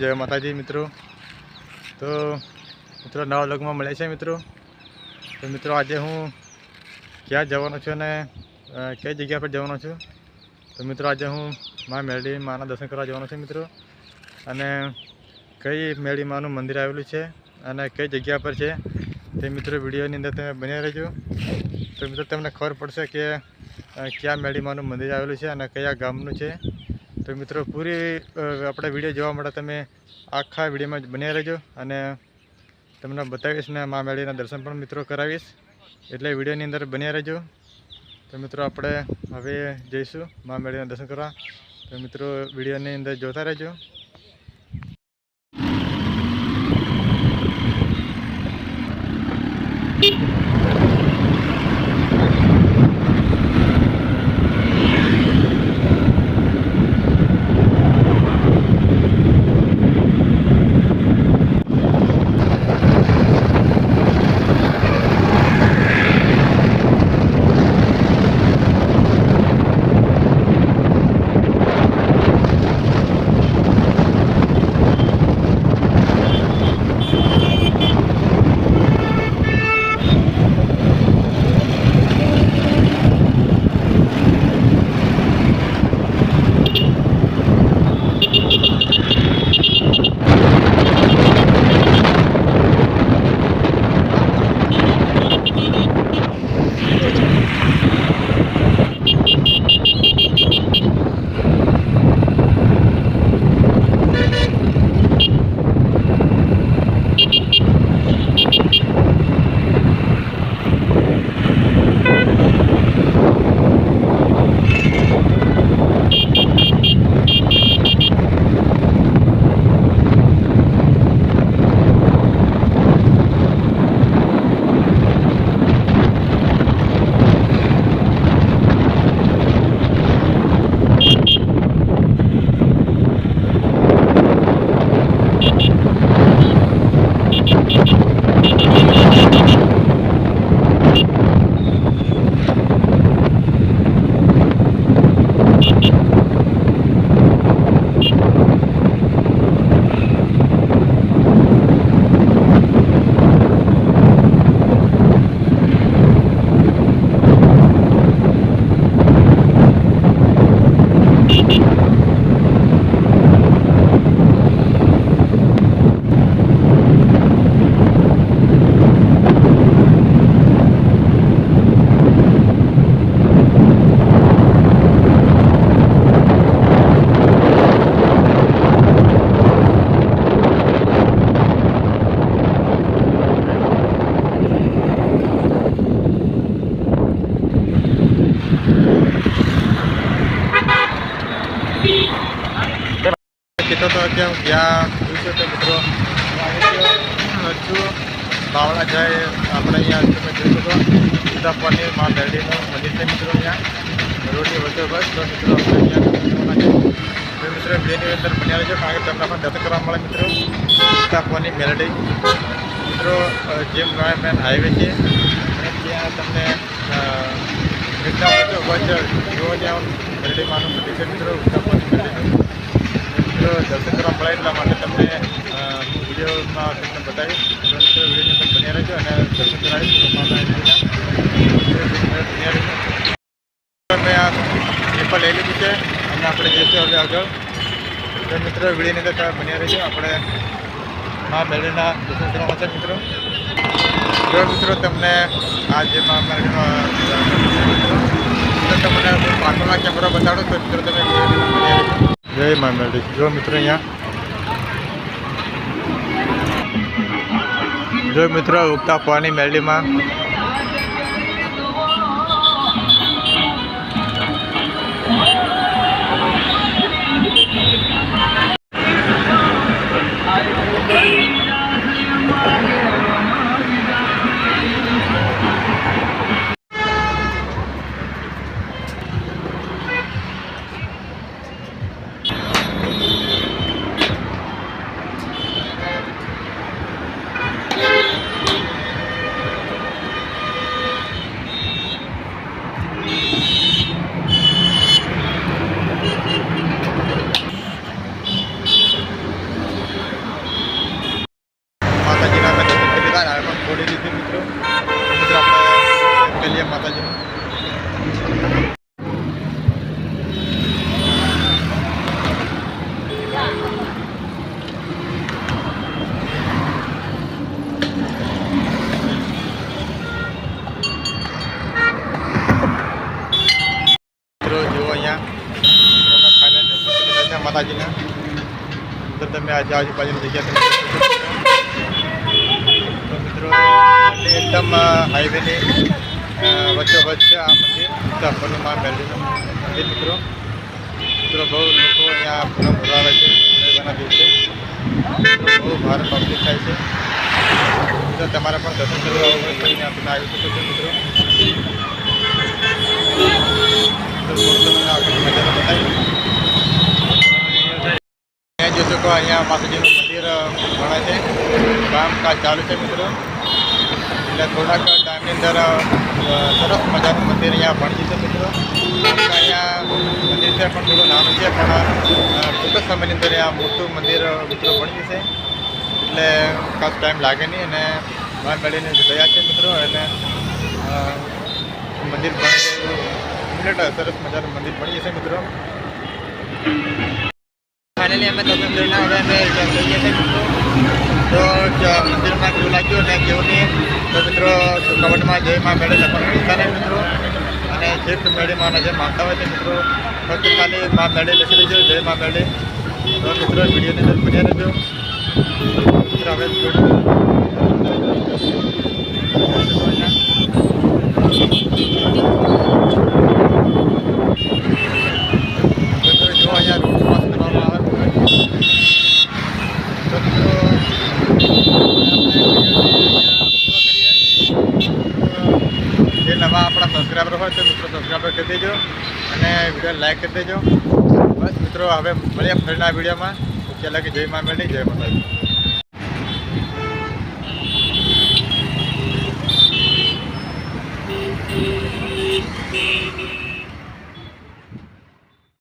जय माताजी मित्रों। तो मित्रों नवा व्लॉगમાં મળ્યા છે મિત્રો। તો મિત્રો આજે હું ક્યાં જવાનો છું અને કઈ જગ્યા પર જવાનો છું। તો મિત્રો આજે હું માં મેરડી માના દર્શન કરવા જવાનો છું મિત્રો। અને કઈ મેરડી માનું મંદિર આવેલું છે અને કઈ જગ્યા પર છે તે મિત્રો વિડીયોની અંદર તમે બન્યા રહેજો। તો મિત્રો તમને ખબર પડશે કે ક્યાં મેરડી માનું મંદિર આવેલું છે અને કયા ગામનું છે। તો મિત્રો પૂરી આપણે વિડીયો જોવા માટે તમે આખા વિડીયોમાં બન્યા રહેજો અને તમને બતાવીશ ને મા મેરડીના દર્શન પણ મિત્રો કરાવીશ, એટલે વિડીયોની અંદર બન્યા રહેજો। તો મિત્રો આપણે હવે જઈશું મા મેરડીના દર્શન કરવા। તો મિત્રો વિડીયોની અંદર જોતા રહેજો। तो क्या तो मित्रों हजू बावड़ा जाए अपने अँ તમે જોઈ શકો ઉદાપવાની મા મેરડીનું મંદિર છે મિત્રો। અહીંયા રોડની વચ્ચે બસ તો મિત્રો આપણે અહીંયા મિત્રો બેની અંદર બન્યા રહેજો, કારણ કે તમને પણ દર્શન કરવા મળે મિત્રો ઉદાપવાની મેરડી। મિત્રો જેમ મેન હાઈવે છે અને ત્યાં તમને એકદમ વચ્ચે જોવા ત્યાં મેરડી માનું મંદિર છે મિત્રો ઉદાપવાની મેરડીનું। દર્શન કરવા મળે એટલા માટે તમને વિડીયોમાં તમને બતાવીશ। વિડીયોની અંદર બન્યા રહેજો અને દર્શન કરાવીશ। મેં આ પેપર લઈ લીધું છે અને આપણે જઈશું હવે આગળ। તો મિત્રો વિડીયોની અંદર તમે બન્યા રહેજો, આપણે મા મેરડીના દર્શન કરવાના છે મિત્રો। જો મિત્રો તમને આ જે મા મેરડીનો તો તમને પાછળના કેમેરા બતાડો તો મિત્રો તમે વિડીયોની અંદર બન્યા રહેજો। જય મા મેરડી। જો મિત્રો અહીંયા જો મિત્રો ઉગતા પાણી મેરડીમાં માતાજીના અમે દર્શન કરી લીધા અને હવે પણ છોડી દીધી મિત્રો. મિત્રો આપણે કરી લઈએ માતાજીનું. જો અહીંયા તમે ફાઇનલ દર્શન કરી લીધા છે માતાજીના. તો તમે આજે આજુબાજુની જગ્યા તો મિત્રો એકદમ હાઈવેની વચ્ચોવચ્ચ છે આ મંદિર. હનુમાન મેળવીનું મંદિર મિત્રો. મિત્રો બહુ લોકો અહીંયા પૂનમ ભરવા છે રવિવારના દિવસે. બહુ ભારે પબ્લિક થાય છે. મિત્રો તમારે પણ દર્શન કરવા હોય કરીને તમે આવી શકો છો મિત્રો. અહીંયા જોશો કે અહીંયા માતાજીનું મંદિર ભણાય છે. કામકાજ ચાલુ છે મિત્રો. એટલે થોડાક ટાઈમની અંદર સરસ મજાનું મંદિર અહીંયા બની જશે મિત્રો. અહીંયા મંદિર છે પણ થોડું નાનું છે, પણ ટૂંક સમયની અંદર આ મોટું મંદિર મિત્રો બની જશે. એટલે ખાસ ટાઈમ લાગે નહીં અને બહાર મેળવીને ગયા છે મિત્રો. અને મંદિર બની જાય સરસ મજાનું મંદિર બની જશે મિત્રો. ફાઇનલી અમે દર્શન કરીને હવે અમે રિટર્ન કરીએ છીએ મિત્રો. તો મંદિરમાં કેવું લાગ્યું અને કેવું નહીં તો મિત્રો કમેન્ટમાં જય મા મેળે લખવાનું ભૂલતા નહીં મિત્રો. અને જે મેળીમાં જે માનતા હોય છે મિત્રો ફક્ત ખાલી મા મેળે લખી દેજો, જય મા મેળે. તો મિત્રો વિડીયોની અંદર બન્યા રહેજો મિત્રો. હવે જો અહીંયા રોડ પાસ કરવામાં આવે તો મિત્રો જે નવા આપણા સબસ્ક્રાઈબર હોય તો મિત્રો સબસ્ક્રાઈબર કરી દેજો અને વિડીયો લાઈક કરી દેજો. બસ મિત્રો હવે મળીએ ફરીના વિડીયોમાં. ચાલો કે જય મા મેળી, જય માતાજી.